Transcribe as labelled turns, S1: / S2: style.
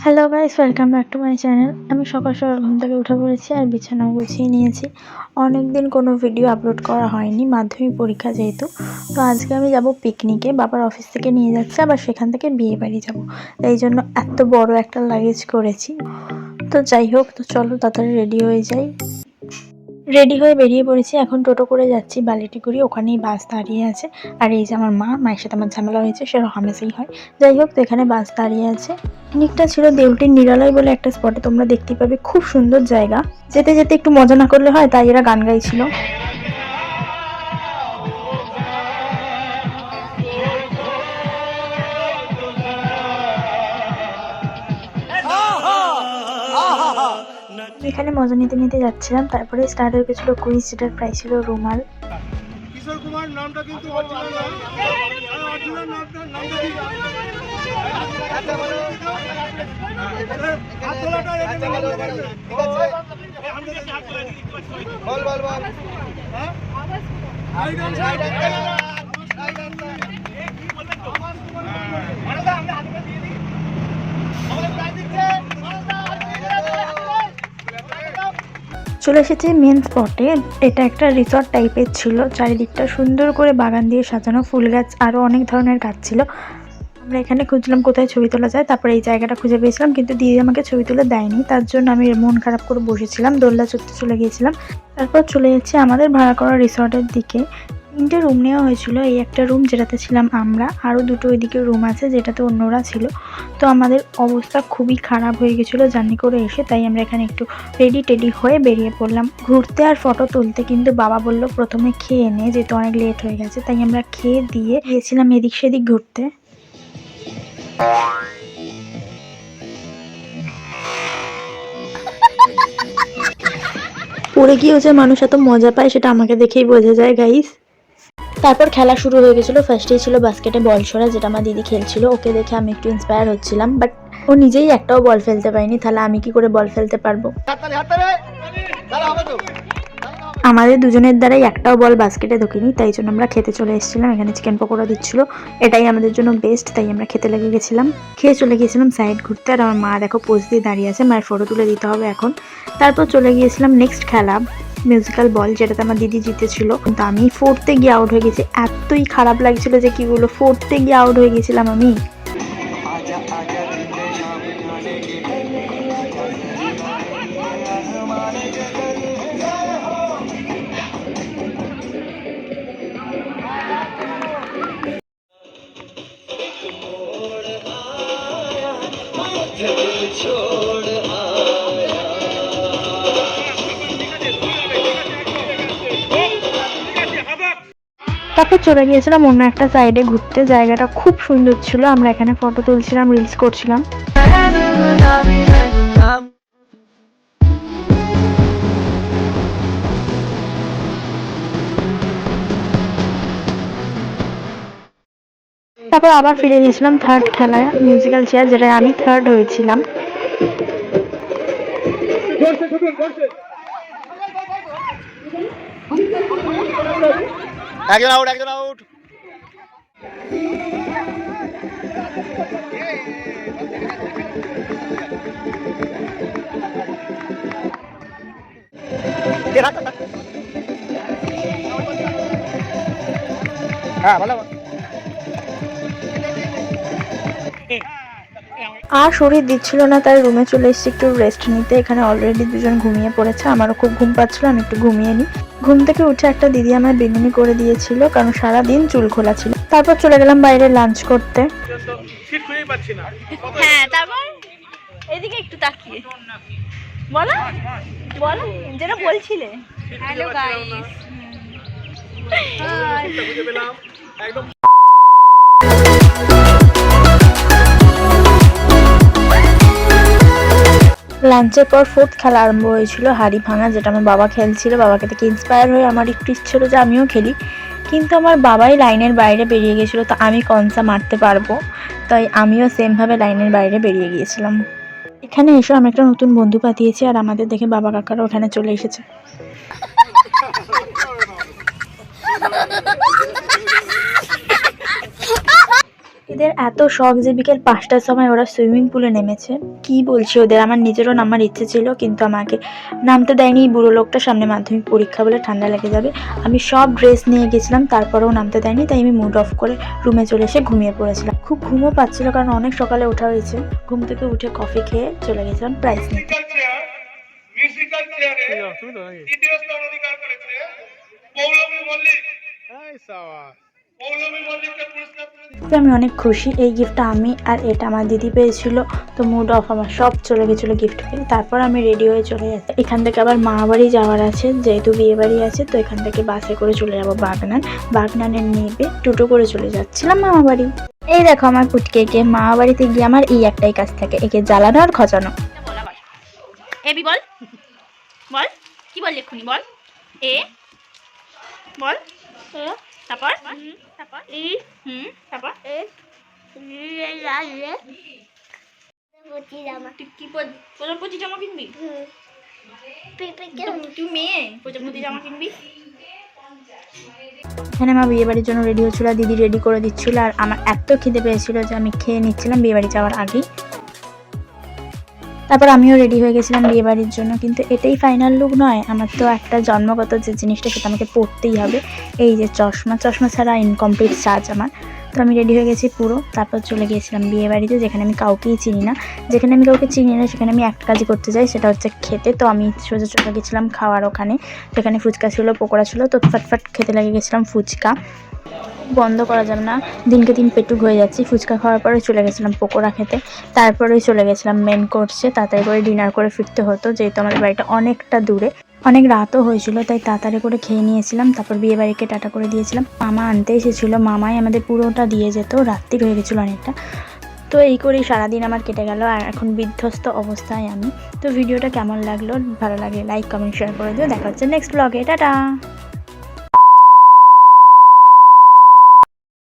S1: Hello guys, welcome back to my channel. আমি সকাল সকাল ঘুম থেকে উঠে পড়েছি আর বিছানা গুছিয়ে নিয়েছি। অনেক দিন কোনো ভিডিও আপলোড করা হয়নি, মাধ্যমিক পরীক্ষা যেহেতু। তো আজকে আমি যাব পিকনিকে, বাবার অফিস থেকে নিয়ে যাচ্ছে, আবার সেখান থেকে বিয়ে বাড়ি যাব। এই জন্য এত বড় একটা লাগেজ করেছি। তো যাই হোক, তো চলো তাড়াতাড়ি রেডি হয়ে যাই। রেডি হয়ে বেরিয়ে পড়েছি, এখন টোটো করে যাচ্ছি বালিটিকুড়ি, ওখানেই বাস দাঁড়িয়ে আছে। আর এই যে আমার মায়ের সাথে আমার ঝামেলা হয়েছে, সেটা হামেশাই হয়। যাই হোক, তো এখানে বাস দাঁড়িয়ে আছে। পিকনিকটা ছিল দেউলটির নিরালয় বলে একটা স্পটে, তোমরা দেখতে পাবে, খুব সুন্দর জায়গা। যেতে যেতে একটু মজা না করলে হয়, তাই এরা গান গাইছিল। এখানে মজা নিতে নিতে যাচ্ছিলাম, তারপরে স্টার্ট হয়ে গেছিল কুইজ, যেটার প্রাইস ছিল রুমাল।
S2: কিশোর কুমার নামটা কিন্তু অরিজিনাল নামটা কি? বল বল বল।
S1: চলে এসেছে মেন স্পটে। এটা একটা রিসর্ট টাইপের ছিল, চারিদিকটা সুন্দর করে বাগান দিয়ে সাজানো, ফুল গাছ আরও অনেক ধরনের গাছ ছিল। আমরা এখানে খুঁজলাম কোথায় ছবি তোলা যায়, তারপরে এই জায়গাটা খুঁজে পেয়েছিলাম, কিন্তু দিদি আমাকে ছবি তুলে দেয়নি। তার জন্য আমি মন খারাপ করে বসেছিলাম, দোলনা চড়তে চলে গিয়েছিলাম। তারপর চলে যাচ্ছি আমাদের ভাড়া করা রিসর্টের দিকে। 3টে রুম নেওয়া হয়েছিল, এই একটা রুম যেটাতে ছিলাম আমরা, আরও 2টো ওইদিকে রুম আছে যেটাতে অন্যরা ছিল। তো আমাদের অবস্থা খুবই খারাপ হয়ে গেছিলো জার্নি করে এসে, তাই আমরা এখানে একটু টেডি হয়ে বেরিয়ে পড়লাম ঘুরতে আর ফটো তুলতে। কিন্তু বাবা বলল প্রথমে খেয়ে নে, যেহেতু অনেক লেট হয়ে গেছে। তাই আমরা খেয়ে দিয়ে গিয়েছিলাম এদিক সেদিক ঘুরতে। পড়ে গিয়েও যে মানুষ এত মজা পায়, সেটা আমাকে দেখেই বোঝা যায় গাইস। তারপর খেলা শুরু হয়ে গেছিলো। ফার্স্টেই ছিল বাস্কেটে বল ছোড়া, যেটা আমার দিদি খেলছিল। ওকে দেখে আমি একটু ইন্সপায়ার হচ্ছিলাম, বাট ও নিজেই একটাও বল ফেলতে পারেনি, তাহলে আমি কি করে বল ফেলতে পারবো? আমাদের দুজনের দ্বারাই একটাও বল বাস্কেটে ঢোকেনি, তাই জন্য আমরা খেতে চলে এসেছিলাম। এখানে চিকেন পকোড়া দিচ্ছিল, এটাই আমাদের জন্য বেস্ট, তাই আমরা খেতে লেগে গেছিলাম। খেয়ে চলে গিয়েছিলাম সাইড ঘুরতে। আর আমার মা দেখো পোজ দিয়ে দাঁড়িয়ে আছে, মায়ের ফটো তুলে দিতে হবে এখন। তারপর চলে গিয়েছিলাম নেক্সট খেলা, মিউজিক্যাল বল, যেটাতে আমার দিদি জিতেছিল। কিন্তু আমি 4th-এ গিয়ে আউট হয়ে গেছি। এতই খারাপ লাগছিল যে কি বলবো, 4th-এ গিয়ে আউট হয়ে গেছিলাম আমি। তারপর চলে গিয়েছিলাম অন্য একটা সাইডে ঘুরতে, জায়গাটা খুব সুন্দর ছিল। আমরা এখানে ফটো তুলছিলাম, রিলস করছিলাম। তারপর আবার ফিরে গিয়েছিলাম থার্ড খেলায়, মিউজিক্যাল চেয়ার, যেটায় আমি থার্ড হয়েছিলাম।
S2: একজন আউট, একজন আউট। হ্যাঁ ভালো।
S1: আর শরীর দিচ্ছিল না, তাই রুমে চলে এসেছি একটু রেস্ট নিতে। এখানে অলরেডি দুজন ঘুমিয়ে পড়েছে, আমারও খুব ঘুম পাচ্ছিল, আমি একটু ঘুমিয়ে নিই। ঘুম থেকে উঠে একটা দিদি আমার বিনুনি করে দিয়েছিল, কারণ সারাদিন চুল খোলা ছিল। তারপর চলে গেলাম বাইরে লাঞ্চ করতে।
S3: হ্যাঁ, তারপর এদিকে একটু তাকিয়ে বলো বলো যেটা বলছিলে। হ্যালো গাইস,
S1: লাঞ্চের পর 4th খেলা আরম্ভ হয়েছিল, হাড়ি ভাঙা, যেটা আমার বাবা খেলছিল। বাবাকে থেকে ইন্সপায়ার হয়ে আমার একটু ইচ্ছে ছিল যে আমিও খেলি, কিন্তু আমার বাবাই লাইনের বাইরে বেরিয়ে গেছিলো। তো আমি কনসা মারতে পারবো, তাই আমিও সেমভাবে লাইনের বাইরে বেরিয়ে গিয়েছিলাম। এখানে এসে আমি একটা নতুন বন্ধু পাঠিয়েছি, আর আমাদের দেখে বাবা কাকারা ওখানে চলে এসেছে। এদের এত শখ যে বিকেল 5টার সময় ওরা সুইমিং পুলে নেমেছে। কি বলছি ওদের, আমার নিজেরও নামার ইচ্ছে ছিল কিন্তু আমাকে নামতে দেয়নি বুড়ো লোকটা, সামনে মাধ্যমিক পরীক্ষা বলে ঠান্ডা লেগে যাবে। আমি সব ড্রেস নিয়ে গেছিলাম, তারপরেও নামতে দেয়নি, তাই আমি মুড অফ করে রুমে চলে এসে ঘুমিয়ে পড়েছিলাম। খুব ঘুমও পাচ্ছিল কারণ অনেক সকালে ওঠা হয়েছে। ঘুম থেকে উঠে কফি খেয়ে চলে গেছিলাম প্রাইজ নিতে।
S2: মিউজিক্যাল চেয়ারে তৃতীয় স্থান অধিকার করেছে পৌলমী মল্লিক। এই সাবাস, পৌলমী মল্লিককে পুরস্কার তুলে
S1: তো আমি অনেক খুশি। এই গিফটটা আমি আর এটা আমার দিদি পেয়েছিল, তো মুড অফ আমার সব চলে গেছিলো গিফট পেয়ে। তারপর আমি রেডি হয়ে চলে যাচ্ছি। এখান থেকে আবার মা বাড়ি যাওয়ার আছে, যেহেতু বিয়ে বাড়ি আছে, তো এখান থেকে বাসে করে চলে যাবো বাগনান। বাগনানের নেবে টোটো করে চলে যাচ্ছিলাম মামা বাড়ি। এই দেখো আমার পুটকে মামা বাড়িতে গিয়ে আমার এই একটাই কাজ থাকে, একে জ্বালানো আর খচানো।
S3: বল আবার এবি বল, বল কি বল এক্ষুনি বল। এ বল, তারপর তারপর তারপর কি প্রজাপতি জামা কিনবি? তুই মেয়ে প্রজাপতি জামা কিনবি?
S1: এখানে মা বিয়ে বাড়ির জন্য রেডি হচ্ছিল, দিদি রেডি করে দিচ্ছিল, আর আমার এত খিদে পেয়েছিল যে আমি খেয়ে নিচ্ছিলাম বিয়ে বাড়ি যাওয়ার আগেই। তারপর আমিও রেডি হয়ে গেছিলাম বিয়ে বাড়ির জন্য, কিন্তু এটাই ফাইনাল লুক নয়। আমার তো একটা জন্মগত যে জিনিসটা সেটা আমাকে পরতেই হবে, এই যে চশমা ছাড়া ইনকমপ্লিট সাজ আমার। তো আমি রেডি হয়ে গেছি পুরো। তারপর চলে গিয়েছিলাম বিয়ে বাড়িতে, যেখানে আমি কাউকেই চিনি না। যেখানে আমি কাউকে চিনি না সেখানে আমি একটা কাজই করতে যাই, সেটা হচ্ছে খেতে। তো আমি সোজা চলে গেছিলাম খাওয়ার ওখানে, যেখানে ফুচকা ছিল, পকোড়া ছিল। তো ফটফট খেতে লেগে গেছিলাম ফুচকা। বন্ধ করা যাবে না, দিনকে দিন পেটুক হয়ে যাচ্ছি। ফুচকা খাওয়ার পরে চলে গেছিলাম পকোড়া খেতে, তারপরে চলে গেছিলাম মেন কোর্সে। তাড়াতাড়ি করে ডিনার করে ফিরতে হতো, যেহেতু আমাদের বাড়িটা অনেকটা দূরে, অনেক রাতও হয়েছিল, তাই তাড়াতাড়ি করে খেয়ে নিয়েছিলাম। তারপর বিয়ে বাড়িকে টাটা করে দিয়েছিলাম। মামা আনতে এসেছিলো, মামাই আমাদের পুরোটা দিয়ে যেত, রাত্রির হয়ে গেছিলো অনেকটা। তো এই করেই সারাদিন আমার কেটে গেল, আর এখন বিধ্বস্ত অবস্থায় আমি। তো ভিডিওটা কেমন লাগলো, ভালো লাগলে লাইক কমেন্ট শেয়ার করে দিও। দেখা হচ্ছে নেক্সট ব্লগে, টাটা।